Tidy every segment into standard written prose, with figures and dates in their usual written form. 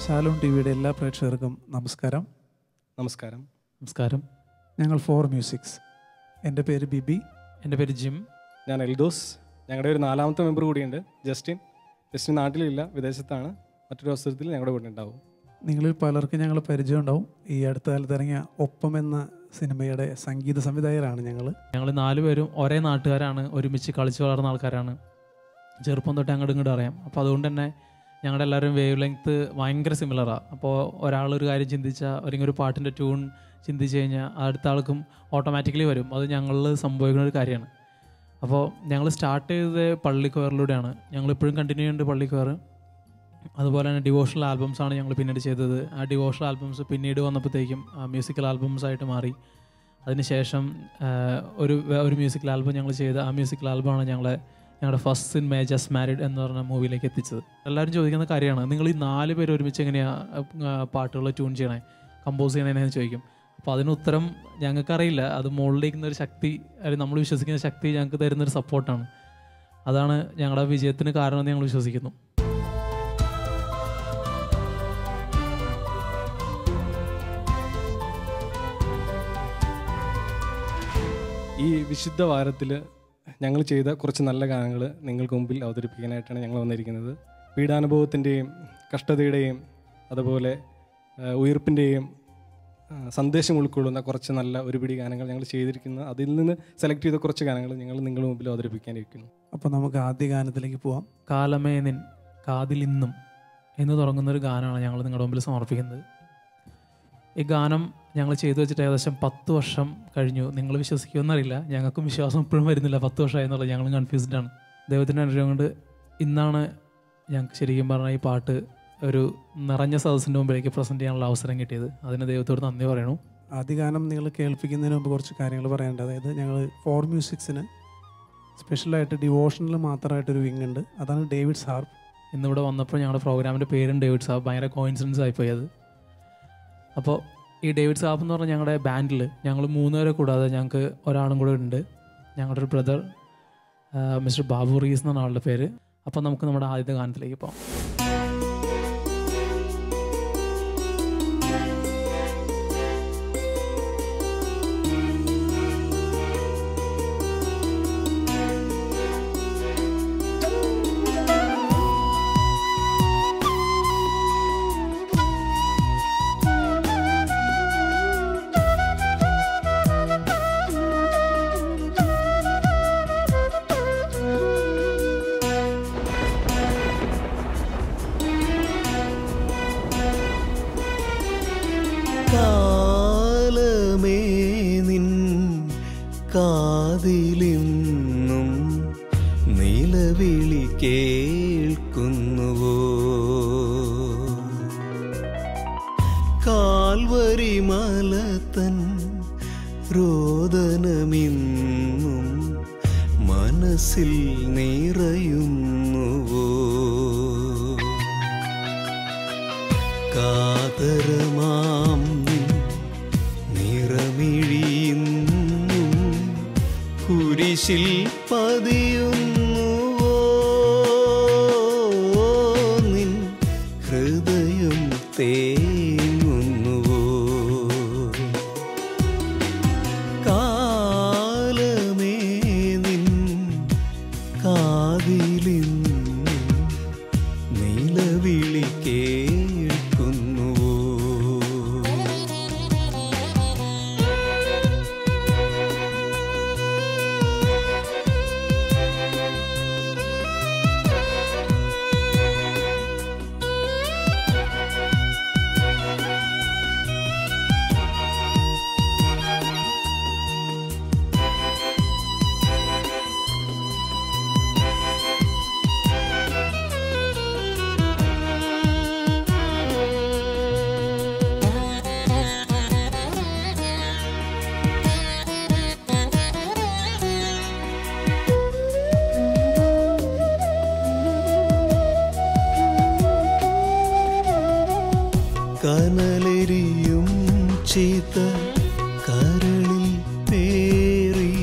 Shalom ടിവിയുടെ എല്ലാ പ്രേക്ഷകർക്കും നമസ്കാരം. നമസ്കാരം. നമസ്കാരം. ഞങ്ങൾ ഫോർ മ്യൂസിക്സ്. എൻ്റെ പേര് ബിബി. എൻ്റെ പേര് ജിം. ഞാൻ എൽദോസ്. ഞങ്ങളുടെ ഒരു 4ാമത്തെ മെമ്പർ കൂടിയുണ്ട്, ജസ്റ്റിൻ. ജസ്റ്റിൻ നാട്ടിലില്ല, വിദേശത്താണ്. മറ്റൊരു അവസരത്തിൽ ഞങ്ങളുടെ കൂടെ ഉണ്ടാവും. നിങ്ങളിൽ പലർക്കും ഞങ്ങൾ പരിചയം ഉണ്ടാവും. ഈ അടുത്ത കാലത്ത് ഇറങ്ങിയ ഒപ്പം എന്ന സിനിമയുടെ സംഗീത സംവിധായകരാണ് ഞങ്ങൾ. 4 പേരും ഒരേ നാട്ടുകാരാണ്, ഒരുമിച്ച് കളിച്ച് വളർന്ന ആൾക്കാരാണ്. ചെറുപ്പം തൊട്ട് അങ്ങോട്ടും ഇങ്ങോട്ടും അറിയാം. അപ്പോൾ അതുകൊണ്ട് തന്നെ ഞങ്ങളുടെ എല്ലാവരും വേവ് ലെങ്ത്ത് ഭയങ്കര സിമിലറാണ്. അപ്പോൾ ഒരാളൊരു കാര്യം ചിന്തിച്ചാൽ അല്ലെങ്കിൽ ഒരു പാട്ടിൻ്റെ ട്യൂൺ ചിന്തിച്ച് കഴിഞ്ഞാൽ അടുത്ത ആൾക്കും ഓട്ടോമാറ്റിക്കലി വരും. അത് ഞങ്ങളിൽ സംഭവിക്കുന്ന ഒരു കാര്യമാണ്. അപ്പോൾ ഞങ്ങൾ സ്റ്റാർട്ട് ചെയ്തത് പള്ളിക്കോറിലൂടെയാണ്. ഞങ്ങളിപ്പോഴും കണ്ടിന്യൂ ചെയ്യുന്നുണ്ട് പള്ളിക്കോറ്. അതുപോലെ തന്നെ ഡിവോഷണൽ ആൽബംസാണ് ഞങ്ങൾ പിന്നീട് ചെയ്തത്. ആ ഡിവോഷണൽ ആൽബംസ് പിന്നീട് വന്നപ്പോഴത്തേക്കും മ്യൂസിക്കൽ ആൽബംസായിട്ട് മാറി. അതിനുശേഷം ഒരു മ്യൂസിക്കൽ ആൽബം ഞങ്ങൾ ചെയ്ത് ആ മ്യൂസിക്കൽ ആൽബമാണ് ഞങ്ങളുടെ ഫസ്റ്റ് സിനിമ ജസ്റ്റ് മാരിഡ് എന്ന് പറഞ്ഞ മൂവിയിലേക്ക് എത്തിച്ചത്. എല്ലാവരും ചോദിക്കുന്ന കാര്യമാണ്, നിങ്ങൾ ഈ 4 പേര് ഒരുമിച്ച് എങ്ങനെയാണ് പാട്ടുകൾ ട്യൂൺ ചെയ്യണേ, കമ്പോസ് ചെയ്യണേന്ന് ചോദിക്കും. അപ്പോൾ അതിന് ഉത്തരം ഞങ്ങൾക്കറിയില്ല. അത് മുകളിലേക്കുന്ന ഒരു ശക്തി, അല്ലെങ്കിൽ നമ്മൾ വിശ്വസിക്കുന്ന ശക്തി ഞങ്ങൾക്ക് തരുന്നൊരു സപ്പോർട്ടാണ്. അതാണ് ഞങ്ങളുടെ വിജയത്തിന് കാരണമെന്ന് ഞങ്ങൾ വിശ്വസിക്കുന്നു. ഈ വിശുദ്ധ വാരത്തിൽ ഞങ്ങൾ ചെയ്ത കുറച്ച് നല്ല ഗാനങ്ങൾ നിങ്ങൾക്ക് മുമ്പിൽ അവതരിപ്പിക്കാനായിട്ടാണ് ഞങ്ങൾ വന്നിരിക്കുന്നത്. പീഡാനുഭവത്തിൻ്റെയും കഷ്ടതയുടെയും അതുപോലെ ഉയർപ്പിൻ്റെയും സന്ദേശം ഉൾക്കൊള്ളുന്ന കുറച്ച് നല്ല ഒരുപിടി ഗാനങ്ങൾ ഞങ്ങൾ ചെയ്തിരിക്കുന്നു. അതിൽ നിന്ന് സെലക്ട് ചെയ്ത കുറച്ച് ഗാനങ്ങൾ ഞങ്ങൾ നിങ്ങളുടെ മുമ്പിൽ അവതരിപ്പിക്കാനിരിക്കുന്നു. അപ്പോൾ നമുക്ക് ആദ്യ ഗാനത്തിലേക്ക് പോവാം. കാലമേ നിൻ കാതിലിന്നും എന്ന് തുടങ്ങുന്നൊരു ഗാനമാണ് ഞങ്ങൾ നിങ്ങളുടെ മുമ്പിൽ സമർപ്പിക്കുന്നത്. ഈ ഗാനം ഞങ്ങൾ ചെയ്തു വെച്ചിട്ട് ഏകദേശം 10 വർഷം കഴിഞ്ഞു. നിങ്ങൾ വിശ്വസിക്കുമെന്നറിയില്ല, ഞങ്ങൾക്കും വിശ്വാസം ഇപ്പോഴും വരുന്നില്ല 10 വർഷമായി എന്നുള്ളത്. ഞങ്ങൾ കൺഫ്യൂസ്ഡാണ്. ദൈവത്തിൻ്റെ അനുഗ്രഹം കൊണ്ട് ഇന്നാണ് ഞങ്ങൾക്ക് ശരിക്കും പറഞ്ഞാൽ ഈ പാട്ട് ഒരു നിറഞ്ഞ സദസ്സിൻ്റെ മുമ്പിലേക്ക് പ്രസൻറ്റ് ചെയ്യാനുള്ള അവസരം കിട്ടിയത്. അതിന് ദൈവത്തോട് നന്ദി പറയണു. ആദ്യ ഗാനം നിങ്ങൾ കേൾപ്പിക്കുന്നതിന് മുമ്പ് കുറച്ച് കാര്യങ്ങൾ പറയാനുണ്ട്. അതായത് ഞങ്ങൾ ഫോർ മ്യൂസിക്സിന് സ്പെഷ്യലായിട്ട് ഡിവോഷനിൽ മാത്രമായിട്ടൊരു വിങ് ഉണ്ട്. അതാണ് ഡേവിഡ് സാർപ്പ്. ഇന്നിവിടെ വന്നപ്പോൾ ഞങ്ങളുടെ പ്രോഗ്രാമിൻ്റെ പേരും ഡേവിഡ് സാബ്. ഭയങ്കര കോയിൻസിഡൻസ് ആയിപ്പോയി അത്. അപ്പോൾ ഈ ഡേവിഡ് സാബ് എന്ന് പറഞ്ഞാൽ ഞങ്ങളുടെ ബാൻഡിൽ ഞങ്ങൾ 3 പേരെ കൂടാതെ ഞങ്ങൾക്ക് ഒരാളും കൂടെ ഉണ്ട്. ഞങ്ങളുടെ ഒരു ബ്രദർ മിസ്റ്റർ ബാബു റീസ് എന്നാണ് ആളുടെ പേര്. അപ്പോൾ നമുക്ക് നമ്മുടെ ആദ്യത്തെ ഗാനത്തിലേക്ക് പോകാം. കാതിലിന്നും നിലവിളി കേൾക്കുന്നുവോ? കാൽവരി മലതൻ രോദനമിന്നും മനസ്സിൽ നിറയുന്നുവോ? കാതരമാം നിറമിഴിയുന്നും കുരിശിൽ പതിയുന്നുവോ? നിൻ ഹൃദയം തേങ്ങുന്നുവോ? കാലമേ നിൻ കാതിലിന്നും നിലവിളി കേൾക്കുന്നുവോ? കനലെരിയും ചീത്ത കരളിൽ പേറി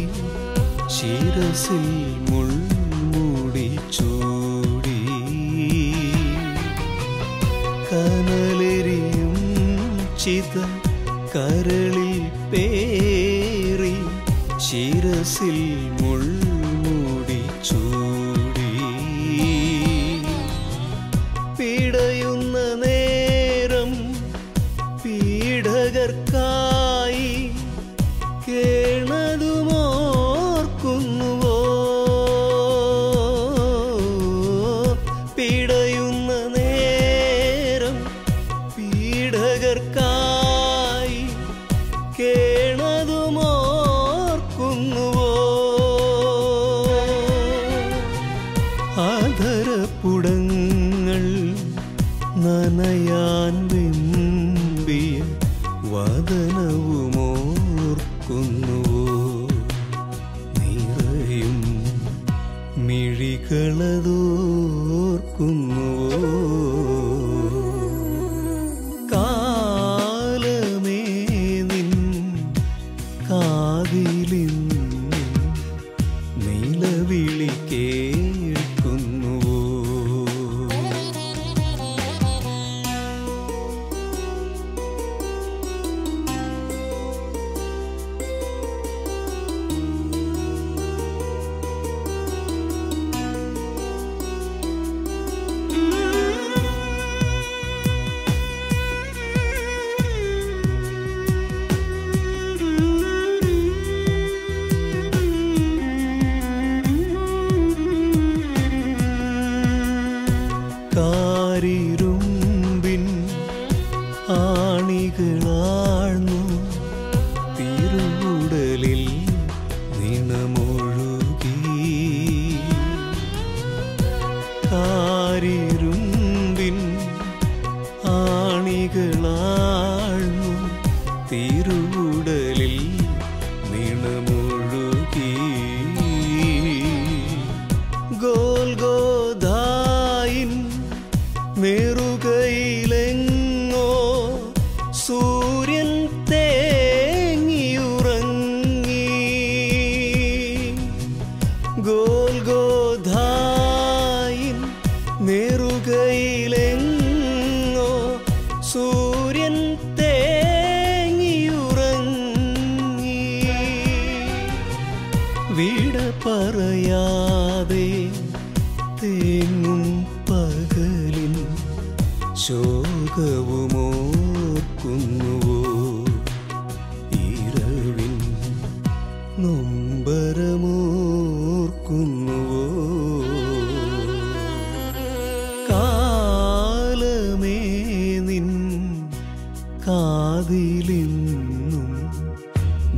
ശിരസിൽ മുൾമുടി ചൂടി കനലെ ശിരസിൽ മുൾമുടി ചൂടി പിടയുന്ന നേരം പീഡകർക്കായി കേണതുമോർക്കുന്നുവോ? പിടയുന്ന നേരം പീഡകർക്കായി കേണതുമോർക്കുന്നുവോ? ആധരപ്പുടങ്ങൾ നനയാൻ വെമ്പിയ വദനവുമോർക്കുന്നുവോ? നിറയും മിഴികളതോർക്കുന്നുവോ? കാലമേ നിൻ കാതിലിന്നും നിലവിളി കേൾക്കുന്നുവോ? കാരിരുമ്പിൻ ആണികളാഴ്ന്നു തിരുവുടലിൽ നിണമൊഴുകി. കാരിരുമ്പിൻ ആണികളാഴ്ന്നു തിരുവുടലിൽ നിണമൊഴുകി. ഗോൽഗോഥായിൻ നെറുകയിലെങ്ങോ സൂര്യൻ തേങ്ങിയുറങ്ങി. ഗോൽഗോഥായിൻ നെറുകയിലെങ്ങോ സൂര്യൻ തേങ്ങിയുറങ്ങി. വിട പറയാതെ തേങ്ങും പകലിൻ ശോകവുമോർക്കുന്നുവോ? ഇരവിൻ നൊമ്പരമോർക്കുന്നുവോ? കാലമേ നിൻ കാതിലിന്നും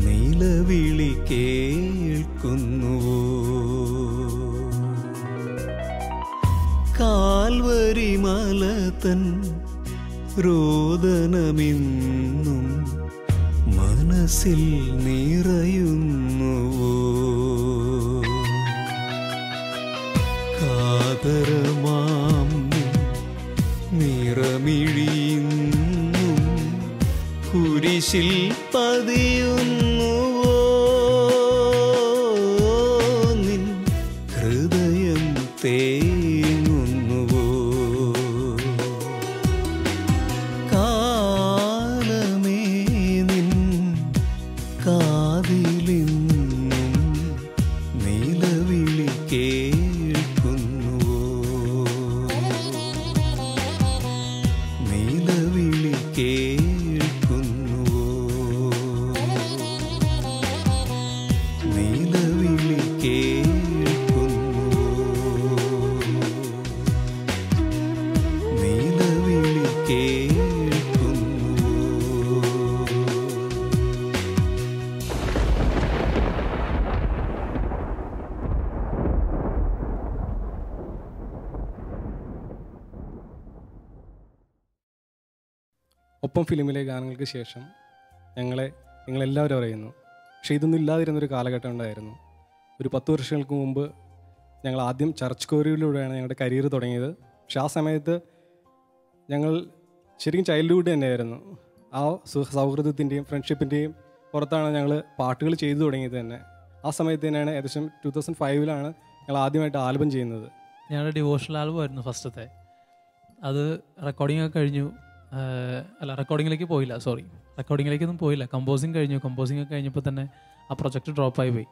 നിലവിളി കേൾക്കുന്നുവോ? കാൽവരി മലതൻ രോദനമിന്നും മനസ്സിൽ നിറയുന്നുവോ? കാതരമാം നിറമിഴിയുന്നും കുരിശിൽ പതിയുന്നുവോ? നിൻ ഹൃദയം തേങ്ങുന്നുവോ? കാലമേ നിൻ കാതിലിന്നും നിലവിളി കേൾക്കുന്നുവോ? നിലവിളി കേൾക്കുന്നുവോ? നിലവിളി കേൾക്കുന്നുവോ? നിലവിളി കേൾക്കുന്നുവോ? ഒപ്പം ഫിലിമിലെ ഗാനങ്ങൾക്ക് ശേഷം നിങ്ങളെല്ലാവരും അറിയുന്നു. പക്ഷേ ഇതൊന്നും ഇല്ലാതിരുന്നൊരു കാലഘട്ടം ഉണ്ടായിരുന്നു. ഒരു 10 വർഷങ്ങൾക്ക് മുമ്പ് ഞങ്ങൾ ആദ്യം ചർച്ച് കോറിയിലൂടെയാണ് ഞങ്ങളുടെ കരിയർ തുടങ്ങിയത്. പക്ഷേ ആ സമയത്ത് ഞങ്ങൾ ശരിക്കും ചൈൽഡ്ഹുഡ് തന്നെയായിരുന്നു. ആ സൗഹൃദത്തിൻ്റെയും ഫ്രണ്ട്ഷിപ്പിൻ്റെയും പുറത്താണ് ഞങ്ങൾ പാട്ടുകൾ ചെയ്തു തുടങ്ങിയത് തന്നെ. ആ സമയത്ത് തന്നെയാണ് ഏകദേശം 2005 ഞങ്ങൾ ആദ്യമായിട്ട് ആൽബം ചെയ്യുന്നത്. ഞങ്ങളുടെ ഡിവോഷണൽ ആൽബം ആയിരുന്നു ഫസ്റ്റത്തെ. അത് റെക്കോർഡിംഗ് ഒക്കെ കഴിഞ്ഞു. റെക്കോർഡിങ്ങിലേക്കൊന്നും പോയില്ല. കമ്പോസിങ് കഴിഞ്ഞു. കമ്പോസിങ് ഒക്കെ കഴിഞ്ഞപ്പോൾ തന്നെ ആ പ്രൊജക്റ്റ് ഡ്രോപ്പായി പോയി.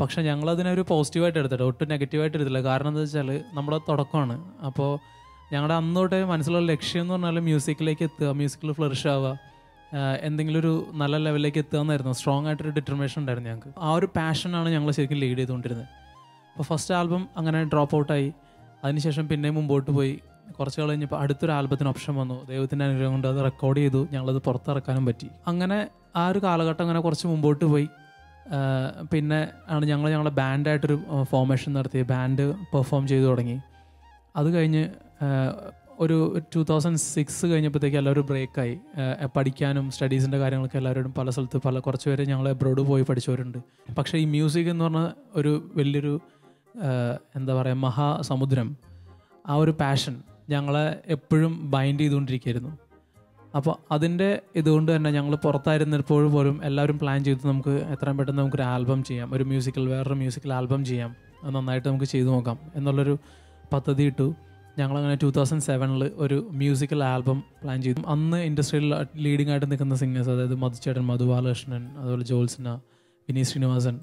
പക്ഷേ ഞങ്ങളതിനൊരു പോസിറ്റീവായിട്ട് എടുത്തിട്ട് ഒട്ടും നെഗറ്റീവായിട്ട് എടുത്തില്ല. കാരണം എന്താ വെച്ചാൽ നമ്മുടെ തുടക്കമാണ്. അപ്പോൾ ഞങ്ങളുടെ അന്ന് തൊട്ടേ മനസ്സിലുള്ള ലക്ഷ്യം എന്ന് പറഞ്ഞാൽ മ്യൂസിക്കിലേക്ക് എത്തുക, മ്യൂസിക്കിൽ ഫ്ലറിഷ് ആവുക, എന്തെങ്കിലും ഒരു നല്ല ലെവലിലേക്ക് എത്തുക എന്നായിരുന്നു. സ്ട്രോങ് ആയിട്ടൊരു ഡിറ്റർമിനേഷൻ ഉണ്ടായിരുന്നു ഞങ്ങൾക്ക്. ആ ഒരു പാഷനാണ് ഞങ്ങൾ ശരിക്കും ലീഡ് ചെയ്തുകൊണ്ടിരുന്നത്. അപ്പോൾ ഫസ്റ്റ് ആൽബം അങ്ങനെ ഡ്രോപ്പ് ഔട്ടായി. അതിനുശേഷം പിന്നെയും മുമ്പോട്ട് പോയി. കുറച്ച് കഴിഞ്ഞപ്പോൾ അടുത്തൊരു ആൽബത്തിന് ഓപ്ഷൻ വന്നു. ദൈവത്തിൻ്റെ അനുഗ്രഹം കൊണ്ട് അത് റെക്കോർഡ് ചെയ്തു. ഞങ്ങളത് പുറത്തിറക്കാനും പറ്റി. അങ്ങനെ ആ ഒരു കാലഘട്ടം അങ്ങനെ കുറച്ച് മുമ്പോട്ട് പോയി. പിന്നെ ആണ് ഞങ്ങളുടെ ബാൻഡായിട്ടൊരു ഫോർമേഷൻ നടത്തി, ബാൻഡ് പെർഫോം ചെയ്തു തുടങ്ങി. അത് കഴിഞ്ഞ് ഒരു 2006 കഴിഞ്ഞപ്പോഴത്തേക്ക് എല്ലാവരും ബ്രേക്കായി. പഠിക്കാനും സ്റ്റഡീസിൻ്റെ കാര്യങ്ങളൊക്കെ എല്ലാവരും പല സ്ഥലത്ത് കുറച്ച് പേര് ഞങ്ങൾ എബ്രോഡ് പോയി പഠിച്ചവരുണ്ട്. പക്ഷേ ഈ മ്യൂസിക് എന്ന് പറഞ്ഞ ഒരു വലിയൊരു എന്താ പറയുക മഹാസമുദ്രം, ആ ഒരു പാഷൻ ഞങ്ങളെ എപ്പോഴും ബൈൻഡ് ചെയ്തുകൊണ്ടിരിക്കുകയായിരുന്നു. അപ്പോൾ അതിൻ്റെ ഇതുകൊണ്ട് തന്നെ ഞങ്ങൾ പുറത്തായിരുന്നപ്പോൾ പോലും എല്ലാവരും പ്ലാൻ ചെയ്തു നമുക്ക് എത്രയും പെട്ടെന്ന് നമുക്കൊരു ആൽബം ചെയ്യാം, വേറൊരു മ്യൂസിക്കൽ ആൽബം ചെയ്യാം, അത് നന്നായിട്ട് നമുക്ക് ചെയ്തു നോക്കാം എന്നുള്ളൊരു പദ്ധതി ഇട്ടു. ഞങ്ങളങ്ങനെ 2007 ഒരു മ്യൂസിക്കൽ ആൽബം പ്ലാൻ ചെയ്തു. അന്ന് ഇൻഡസ്ട്രിയിൽ ലീഡിംഗ് ആയിട്ട് നിൽക്കുന്ന സിംഗേഴ്സ്, അതായത് മധുചേട്ടൻ, മധുബാലകൃഷ്ണൻ, അതുപോലെ ജോത്സന, വിനീത് ശ്രീനിവാസൻ,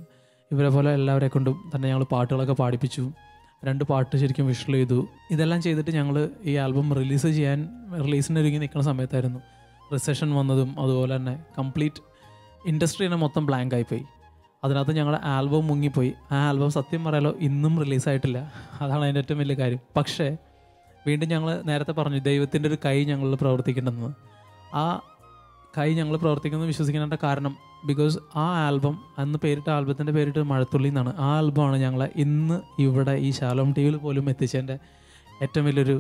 ഇവരെ പോലെ എല്ലാവരെ കൊണ്ടും തന്നെ ഞങ്ങൾ പാട്ടുകളൊക്കെ പാടിപ്പിച്ചു. 2 പാട്ട് ശരിക്കും വിഷ്വൽ ചെയ്തു. ഇതെല്ലാം ചെയ്തിട്ട് ഞങ്ങൾ ഈ ആൽബം റിലീസിന് ഒരുങ്ങി നിൽക്കുന്ന സമയത്തായിരുന്നു റിസഷൻ വന്നതും. അതുപോലെ തന്നെ കംപ്ലീറ്റ് ഇൻഡസ്ട്രി തന്നെ മൊത്തം ബ്ലാങ്ക് ആയിപ്പോയി. അതിനകത്ത് ഞങ്ങളുടെ ആൽബം മുങ്ങിപ്പോയി. ആ ആൽബം സത്യം പറയാലോ ഇന്നും റിലീസായിട്ടില്ല. അതാണ് അതിൻ്റെ ഏറ്റവും വലിയ കാര്യം. പക്ഷേ വീണ്ടും ഞങ്ങൾ നേരത്തെ പറഞ്ഞു ദൈവത്തിൻ്റെ ഒരു കൈ ഞങ്ങളിൽ പ്രവർത്തിക്കേണ്ടതെന്ന്. ആ കൈ ഞങ്ങൾ പ്രവർത്തിക്കുന്നത് വിശ്വസിക്കേണ്ട കാരണം ബിക്കോസ് ആ ആൽബം അന്ന് ആൽബത്തിൻ്റെ പേരിട്ട് മഴത്തുള്ളി എന്നാണ്. ആ ആൽബമാണ് ഞങ്ങളെ ഇന്ന് ഇവിടെ ഈ ശാലോം ടിവിയിൽ പോലും എത്തിച്ചതിൻ്റെ ഏറ്റവും വലിയൊരു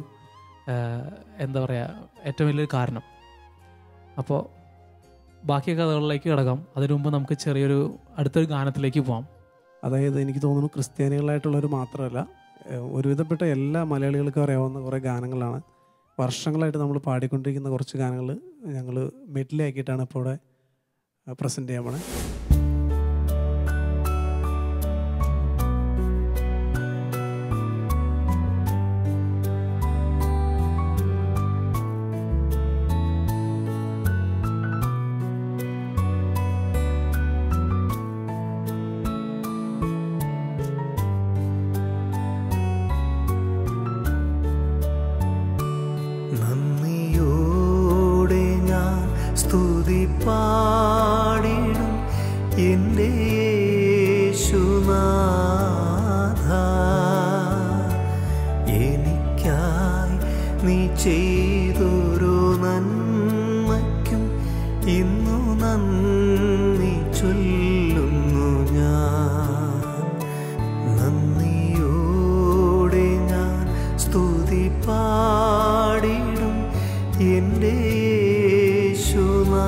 എന്താ പറയുക ഏറ്റവും വലിയൊരു കാരണം. അപ്പോൾ ബാക്കി കഥകളിലേക്ക് കിടക്കാം. അതിനു മുമ്പ് നമുക്ക് ചെറിയൊരു അടുത്തൊരു ഗാനത്തിലേക്ക് പോകാം. അതായത് എനിക്ക് തോന്നുന്നു ക്രിസ്ത്യാനികളായിട്ടുള്ളവർ മാത്രമല്ല, ഒരുവിധപ്പെട്ട എല്ലാ മലയാളികൾക്കും അറിയാവുന്ന കുറേ ഗാനങ്ങളാണ്. വർഷങ്ങളായിട്ട് നമ്മൾ പാടിക്കൊണ്ടിരിക്കുന്ന കുറച്ച് ഗാനങ്ങൾ ഞങ്ങൾ മെഡ്ലി ഇപ്പോൾ ഇവിടെ പ്രസൻറ്റ് ചെയ്യാൻ പോണേ. പാടിടും എൻ്റെ യേശുനാഥ, എനിക്കായി നീ ചെയ്തൊരു നന്മയ്ക്കും ഇന്നു നന്ദി ചൊല്ലുന്നു ഞാൻ. നന്ദിയോടെ ഞാൻ സ്തുതി പാടിടും എൻ്റെ യേശുനാഥ,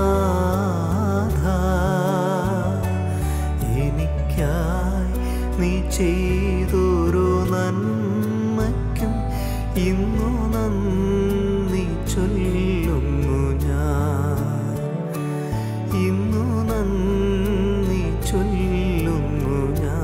എനിക്കായി നീ ചെയ്തൊരു നന്മയ്ക്കും ഇന്നു നന്ദി ചൊല്ലുന്നു ഞാൻ, ഇന്നു നന്ദി ചൊല്ലുന്നു ഞാൻ.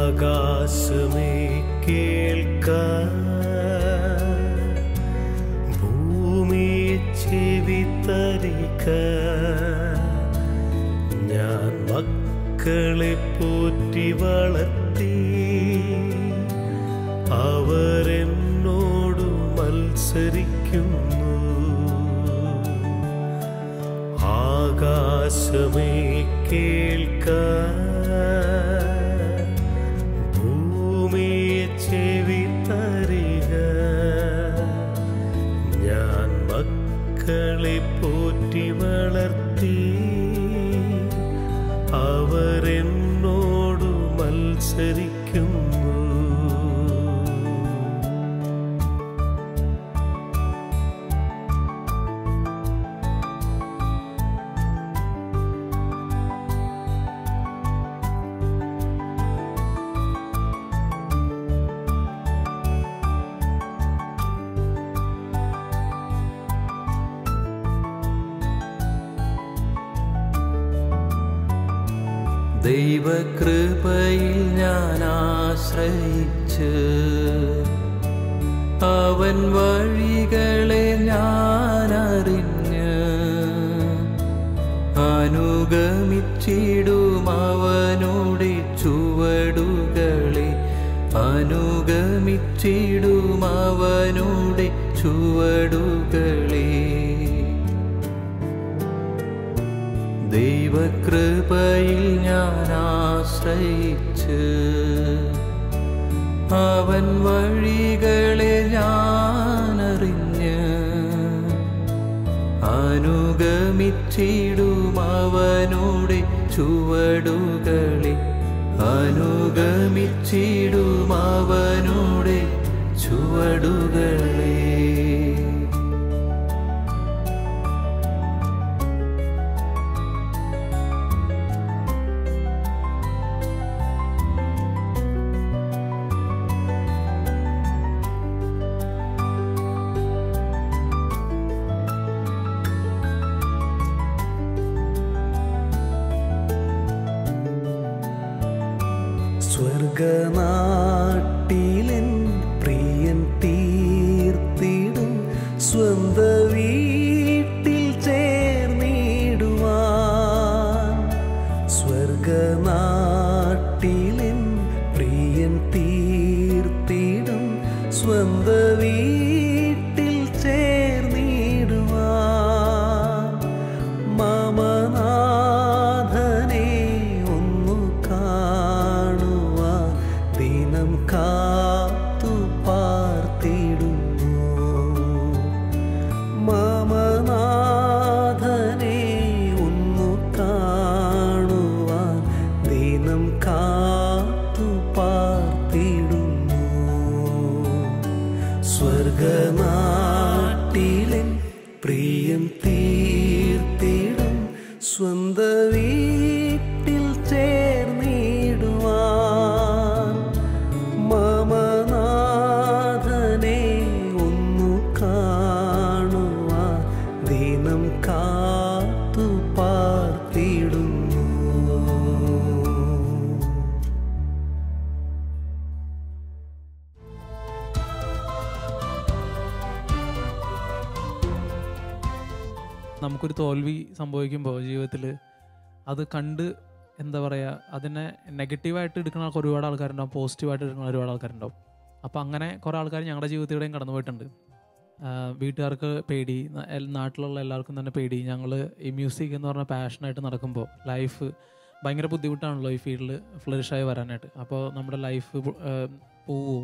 ആകാശമേ കേൾക്ക, ഭൂമിയെ ചെവി തരിക, ഞാൻ മക്കളെ പോറ്റി വളർത്തി അവരെന്നോട് മത്സരിക്കുന്നു. ആകാശമേ കേൾക്ക, ചെവി തരിക, ഞാൻ മക്കളെ പോറ്റി വളർത്തി അവരെന്നോട് മത്സരിക്കുന്നു. ദൈവകൃപയിൽ ഞാൻ ആശ്രയിച്ച് അവൻ വഴികളെ ഞാൻ അറിഞ്ഞ് അനുഗമിച്ചിടും അവനുടെ ചുവടുകളെ, അനുഗമിച്ചിടും അവനുടെ ചുവടുകളെ. ദൈവകൃപയിൽ ഞാൻ ആശ്രയിച്ച് അവൻ വഴികളെ ഞാൻ അറിഞ്ഞ് അനുഗമിച്ചിടും അവനുടെ ചുവടുകളെ, അനുഗമിച്ചിടും അവനുടെ ചുവടുകളെ. സ്വർഗനാട്ടിലെൻ പ്രിയൻ തീർത്തിടും സ്വന്ത വീട്ടിൽ ചേർന്നിടുവാൻ. സ്വർഗനാട്ടിലെൻ പ്രിയൻ തീർത്തിടും സ്വന്ത വീട്ടിൽ ചേർന്നിടുവാൻ. മമനാഥനെ ഒന്നു കാണുവാൻ ദിനം കാത്തു പാർത്തിടുന്നു. മമനാഥനെ ഒന്നു കാണുവാൻ ദിനം കാത്തു പാർത്തിടുന്നു. സ്വർഗനാട്ടിലെൻ പ്രിയം തീർത്തിടും സ്വന്ത വീട്ടിൽ ചേർന്നിടുവാൻ. മമനാഥനെ ഒന്നു കാണുവാൻ ദിനം കാത്തു പാർത്തിടുന്നു. നമുക്കൊരു തോൽവി സംഭവിക്കുമ്പോൾ ജീവിതത്തിൽ അത് കണ്ട് എന്താ പറയുക, അതിനെ നെഗറ്റീവായിട്ട് എടുക്കുന്ന ഒരുപാട് ആൾക്കാരുണ്ടാവും, പോസിറ്റീവായിട്ട് എടുക്കുന്ന ഒരുപാട് ആൾക്കാരുണ്ടാവും. അപ്പോൾ അങ്ങനെ കുറേ ആൾക്കാർ ഞങ്ങളുടെ ജീവിതത്തിലൂടെയും കടന്നു പോയിട്ടുണ്ട്. വീട്ടുകാർക്ക് പേടി, നാട്ടിലുള്ള എല്ലാവർക്കും തന്നെ പേടി. ഞങ്ങൾ ഈ മ്യൂസിക് എന്ന് പറഞ്ഞ പാഷനായിട്ട് നടക്കുമ്പോൾ ലൈഫ് ഭയങ്കര ബുദ്ധിമുട്ടാണല്ലോ ഈ ഫീൽഡിൽ ഫ്ലറിഷായി വരാനായിട്ട്. അപ്പോൾ നമ്മുടെ ലൈഫ് പോവോ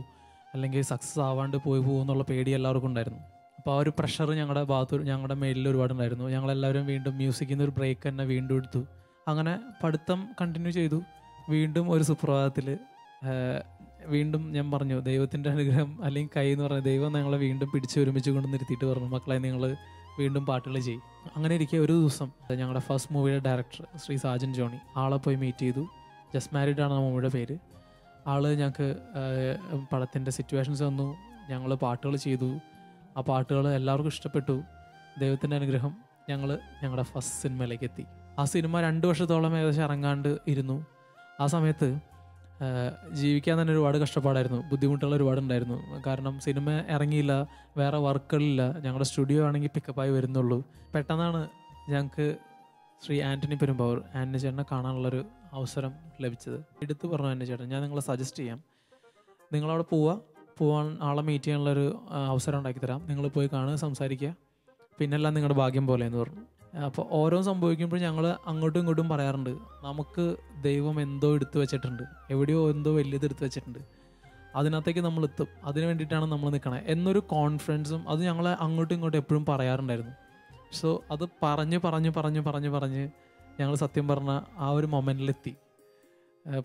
അല്ലെങ്കിൽ സക്സസ് ആവാണ്ട് പോവോ എന്നുള്ള പേടി എല്ലാവർക്കും ഉണ്ടായിരുന്നു. അപ്പോൾ ആ ഒരു പ്രഷർ ഞങ്ങളുടെ ഭാഗത്ത്, ഞങ്ങളുടെ മേലിൽ ഒരുപാടുണ്ടായിരുന്നു. ഞങ്ങളെല്ലാവരും വീണ്ടും മ്യൂസിക്കിൽ നിന്ന് ഒരു ബ്രേക്ക് തന്നെ വീണ്ടും എടുത്തു. അങ്ങനെ പഠിത്തം കണ്ടിന്യൂ ചെയ്തു. വീണ്ടും ഒരു സുപ്രഭാതത്തിൽ വീണ്ടും ഞാൻ പറഞ്ഞു, ദൈവത്തിൻ്റെ അനുഗ്രഹം അല്ലെങ്കിൽ കൈ എന്ന് പറഞ്ഞ ദൈവം ഞങ്ങളെ വീണ്ടും പിടിച്ച് ഒരുമിച്ച് കൊണ്ട് നിർത്തിയിട്ട് പറഞ്ഞു, മക്കളെ നിങ്ങൾ വീണ്ടും പാട്ടുകൾ ചെയ്യും. അങ്ങനെ ഇരിക്കെ ഒരു ദിവസം ഞങ്ങളുടെ ഫസ്റ്റ് മൂവിയുടെ ഡയറക്ടർ ശ്രീ സാജൻ ജോണി, ആളെ പോയി മീറ്റ് ചെയ്തു. ജസ്റ്റ് മാരീഡ് ആണ് ആ മൂവിയുടെ പേര്. ആള് ഞങ്ങൾക്ക് പടത്തിൻ്റെ സിറ്റുവേഷൻസ് തന്നു, ഞങ്ങൾ പാട്ടുകൾ ചെയ്തു. ആ പാട്ടുകൾ എല്ലാവർക്കും ഇഷ്ടപ്പെട്ടു. ദൈവത്തിൻ്റെ അനുഗ്രഹം ഞങ്ങളുടെ ഫസ്റ്റ് സിനിമയിലേക്ക് എത്തി. ആ സിനിമ 2 വർഷത്തോളം ഏകദേശം ഇറങ്ങാണ്ട് ഇരുന്നു. ആ സമയത്ത് ജീവിക്കാൻ തന്നെ ഒരുപാട് കഷ്ടപ്പാടായിരുന്നു, ബുദ്ധിമുട്ടുകൾ ഒരുപാടുണ്ടായിരുന്നു. കാരണം സിനിമ ഇറങ്ങിയില്ല, വേറെ വർക്കുകളില്ല, ഞങ്ങളുടെ സ്റ്റുഡിയോ ആണെങ്കിൽ പിക്കപ്പായി വരുന്നുള്ളൂ. പെട്ടെന്നാണ് ഞങ്ങൾക്ക് ശ്രീ ആൻ്റണി പെരുമ്പാവൂർ, ആൻ്റണി ചേട്ടനെ കാണാനുള്ളൊരു അവസരം ലഭിച്ചത്. എടുത്തു പറഞ്ഞു, ആൻ്റണി ചേട്ടൻ ഞാൻ നിങ്ങളെ സജസ്റ്റ് ചെയ്യാം, നിങ്ങളവിടെ പോവാൻ ആളെ മീറ്റ് ചെയ്യാനുള്ളൊരു അവസരം ഉണ്ടാക്കി തരാം, നിങ്ങൾ പോയി കാണുക, സംസാരിക്കുക, പിന്നെല്ലാം നിങ്ങളുടെ ഭാഗ്യം പോലെ എന്ന് പറഞ്ഞു. അപ്പോൾ ഓരോ സംഭവിക്കുമ്പോൾ ഞങ്ങൾ അങ്ങോട്ടും ഇങ്ങോട്ടും പറയാറുണ്ട്, നമുക്ക് ദൈവം എന്തോ എടുത്തു വെച്ചിട്ടുണ്ട്, എവിടെയോ എന്തോ വലിയത് എടുത്തു വെച്ചിട്ടുണ്ട്, അതിനകത്തേക്ക് നമ്മൾ എത്തും, അതിന് വേണ്ടിയിട്ടാണ് നമ്മൾ നിൽക്കണത് എന്നൊരു കോൺഫിഡൻസും അത് ഞങ്ങൾ അങ്ങോട്ടും ഇങ്ങോട്ടും എപ്പോഴും പറയാറുണ്ടായിരുന്നു. സോ അത് പറഞ്ഞ് ഞങ്ങൾ സത്യം പറഞ്ഞ ആ ഒരു മൊമെൻറ്റിലെത്തി,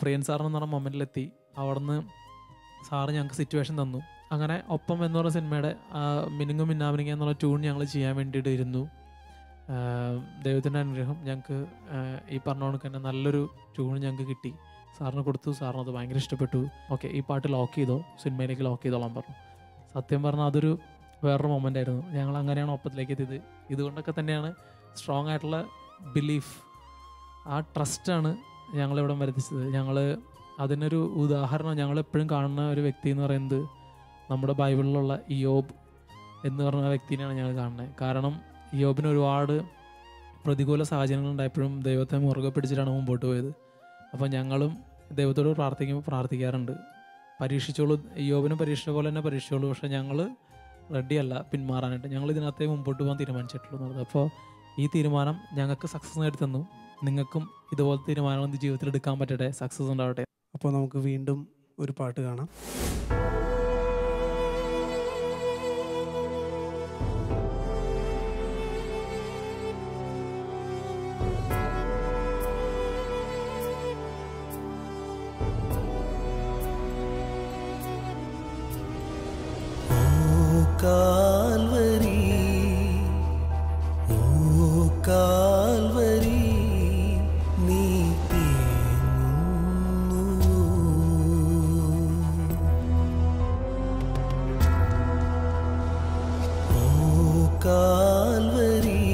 പ്രിയൻ സാറിനെന്ന് പറഞ്ഞ മൊമെൻറ്റിലെത്തി. അവിടുന്ന് സാറ് ഞങ്ങൾക്ക് സിറ്റുവേഷൻ തന്നു. അങ്ങനെ ഒപ്പം എന്ന് പറഞ്ഞ സിനിമയുടെ മിനുങ്ങും മിന്നാമിനിങ്ങ എന്നുള്ള ട്യൂൺ ഞങ്ങൾ ചെയ്യാൻ വേണ്ടിയിട്ട് ഇരുന്നു. ദൈവത്തിൻ്റെ അനുഗ്രഹം ഞങ്ങൾക്ക് ഈ പറഞ്ഞ കണക്ക് തന്നെ നല്ലൊരു ട്യൂൺ ഞങ്ങൾക്ക് കിട്ടി. സാറിന് കൊടുത്തു, സാറിന് അത് ഭയങ്കര ഇഷ്ടപ്പെട്ടു. ഓക്കെ, ഈ പാട്ട് ലോക്ക് ചെയ്തോ, സിനിമയിലേക്ക് ലോക്ക് ചെയ്തോളാൻ പറഞ്ഞു. സത്യം പറഞ്ഞാൽ അതൊരു വേറൊരു മൊമെൻ്റ് ആയിരുന്നു. ഞങ്ങൾ അങ്ങനെയാണ് ഒപ്പത്തിലേക്ക് എത്തിയത്. ഇതുകൊണ്ടൊക്കെ തന്നെയാണ് സ്ട്രോങ് ആയിട്ടുള്ള ബിലീഫ്, ആ ട്രസ്റ്റാണ് ഞങ്ങളിവിടെ വരുത്തിച്ചത്. അതിനൊരു ഉദാഹരണം ഞങ്ങളെപ്പോഴും കാണുന്ന ഒരു വ്യക്തി എന്ന് പറയുന്നത് നമ്മുടെ ബൈബിളിലുള്ള ഇയ്യോബ് എന്ന് പറഞ്ഞ വ്യക്തിനെയാണ് ഞങ്ങൾ കാണുന്നത്. കാരണം ഇയ്യോബിന് ഒരുപാട് പ്രതികൂല സാഹചര്യങ്ങൾ ഉണ്ടായപ്പോഴും ദൈവത്തെ മുറുകെ പിടിച്ചിട്ടാണ് മുമ്പോട്ട് പോയത്. അപ്പോൾ ഞങ്ങളും ദൈവത്തോട് പ്രാർത്ഥിക്കാറുണ്ട്, പരീക്ഷിച്ചോളൂ, ഇയ്യോബിനെ പരീക്ഷിച്ച പോലെ തന്നെ പരീക്ഷിച്ചോളൂ, പക്ഷേ ഞങ്ങൾ റെഡിയല്ല പിന്മാറാനായിട്ട്. ഞങ്ങൾ ഇതിനകത്തേ മുമ്പോട്ട് പോകാൻ തീരുമാനിച്ചിട്ടുള്ളൂ എന്നുള്ളത്. അപ്പോൾ ഈ തീരുമാനം ഞങ്ങൾക്ക് സക്സസ് നേടി തന്നു. നിങ്ങൾക്കും ഇതുപോലത്തെ തീരുമാനം ജീവിതത്തിൽ എടുക്കാൻ പറ്റട്ടെ, സക്സസ് ഉണ്ടാവട്ടെ. അപ്പോൾ നമുക്ക് വീണ്ടും ഒരു പാട്ട് കാണാം. കാൽവരി, ഓ കാൽവരി, നീ തേങ്ങുന്നു. ഓ കാൽവരി,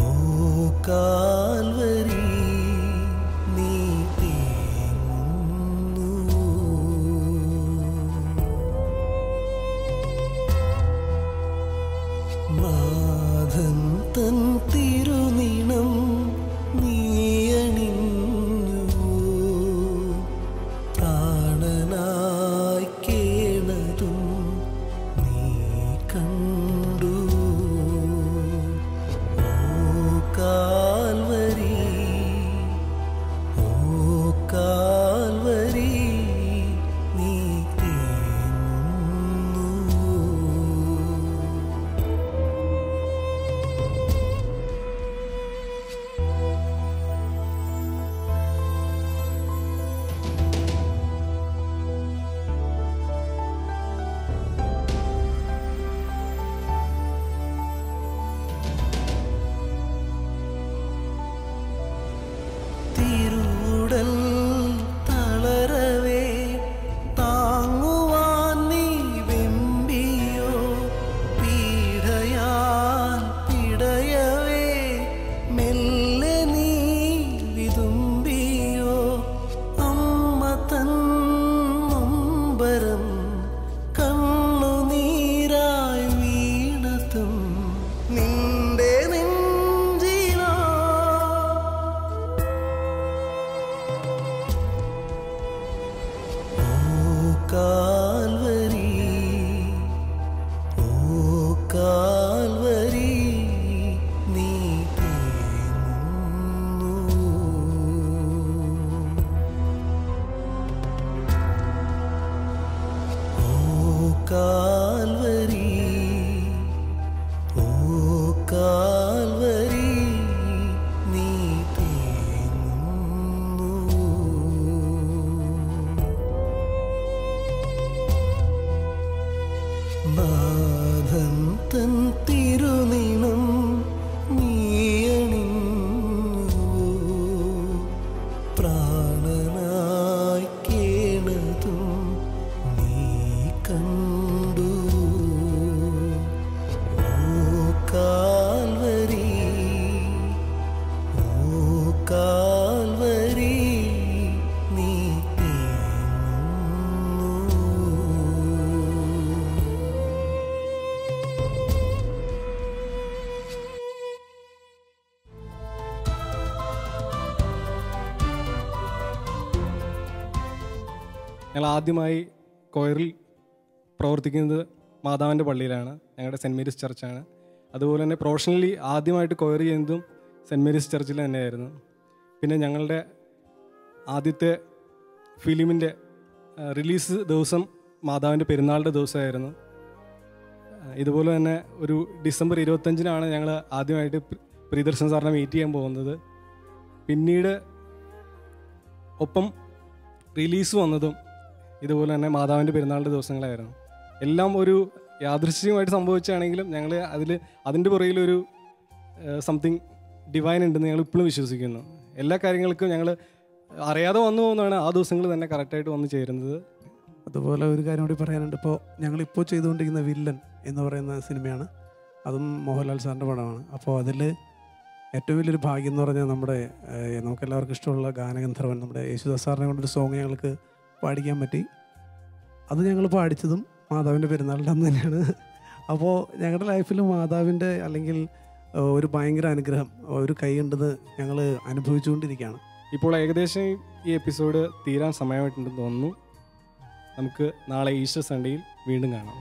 ഓ കാൽവരി, നീ തേങ്ങുന്നു. നാഥൻ തൻ തിരുനിണം നീയണിഞ്ഞു, പ്രാണനായി കേണതും നീ കണ്ടു. ഓ കാൽവരി, ഓ കാൽവരി, നീ തേങ്ങുന്നു. തിരുടൽ തളരവേ താങ്ങുവാൻ നീ വെമ്പിയോ, പീഡയാൽ പിടയവേ മെല്ലെ നീ വിതുമ്പിയോ. അമ്മ തൻ നൊമ്പരം കണ്ണുനീരായി വീണതും നിന്റെ നെഞ്ചിലോ. ഓ കാൽവരി, ഓ കാൽവരി, നീ തേങ്ങുന്നു. ഓ കാൽവരി, ഓ കാൽവരി, നീ തേങ്ങുന്നു. നാഥൻ തൻ തിരുനിണം നീയണിഞ്ഞു, പ്രാണനായി കേണതും നീ കണ്ടു. ഓ കാൽവരി, ഓ കാൽവരി, നീ തേങ്ങുന്നു. ഞങ്ങൾ ആദ്യമായി കൊയറിൽ പ്രവർത്തിക്കുന്നത് മാതാവിൻ്റെ പള്ളിയിലാണ്, ഞങ്ങളുടെ സെൻറ്റ് മേരീസ് ചർച്ചാണ്. അതുപോലെ തന്നെ പ്രൊഫഷണലി ആദ്യമായിട്ട് കൊയർ ചെയ്യുന്നതും സെൻറ്റ് മേരീസ് ചർച്ചിൽ തന്നെയായിരുന്നു. പിന്നെ ഞങ്ങളുടെ ആദ്യത്തെ ഫിലിമിൻ്റെ റിലീസ് ദിവസം മാതാവിൻ്റെ പെരുന്നാളിൻ്റെ ദിവസമായിരുന്നു. ഇതുപോലെ തന്നെ ഒരു ഡിസംബർ 25-നാണ് ഞങ്ങൾ ആദ്യമായിട്ട് പ്രിയദർശൻ സാറിനെ മീറ്റ് ചെയ്യാൻ പോകുന്നത്. പിന്നീട് ഒപ്പം റിലീസ് വന്നതും ഇതുപോലെ തന്നെ മാതാവിൻ്റെ പെരുന്നാളിൻ്റെ ദിവസങ്ങളായിരുന്നു. എല്ലാം ഒരു യാദൃശ്ചികമായിട്ട് സംഭവിച്ചാണെങ്കിലും ഞങ്ങൾ അതിൻ്റെ പുറകിലൊരു സംതിങ് ഡിവൈൻ ഉണ്ടെന്ന് ഞങ്ങൾ ഇപ്പോഴും വിശ്വസിക്കുന്നു. എല്ലാ കാര്യങ്ങൾക്കും ഞങ്ങൾ അറിയാതെ വന്നു പോകുന്നതാണ് ആ ദിവസങ്ങൾ തന്നെ കറക്റ്റായിട്ട് വന്നു ചേരുന്നത്. അതുപോലെ ഒരു കാര്യം കൂടി പറയാനുണ്ട്. ഇപ്പോൾ ഞങ്ങളിപ്പോൾ ചെയ്തുകൊണ്ടിരിക്കുന്ന വില്ലൻ എന്ന് പറയുന്ന സിനിമയാണ്, അതും മോഹൻലാൽ സാറിൻ്റെ പടമാണ്. അപ്പോൾ അതിൽ ഏറ്റവും വലിയൊരു ഭാഗ്യം എന്ന് പറഞ്ഞാൽ നമ്മുടെ നമുക്കെല്ലാവർക്കും ഇഷ്ടമുള്ള ഗാനഗന്ധർവൻ നമ്മുടെ യേശുദാസ് സാറിനെ കൊണ്ടൊരു സോങ് ഞങ്ങൾക്ക് പാടിക്കാൻ പറ്റി. അത് ഞങ്ങൾ പാടിച്ചതും മാതാവിൻ്റെ പെരുന്നാളിൻ്റെ അന്ന് തന്നെയാണ്. അപ്പോൾ ഞങ്ങളുടെ ലൈഫിൽ മാതാവിൻ്റെ അല്ലെങ്കിൽ ഒരു ഭയങ്കര അനുഗ്രഹം, ഒരു കൈ ഉണ്ടെന്ന് ഞങ്ങൾ അനുഭവിച്ചുകൊണ്ടിരിക്കുകയാണ്. ഇപ്പോൾ ഏകദേശം ഈ എപ്പിസോഡ് തീരാൻ സമയമായിട്ടുണ്ടെന്ന് തോന്നുന്നു. നമുക്ക് നാളെ ഈസ്റ്റർ സൺഡേയിൽ വീണ്ടും കാണാം.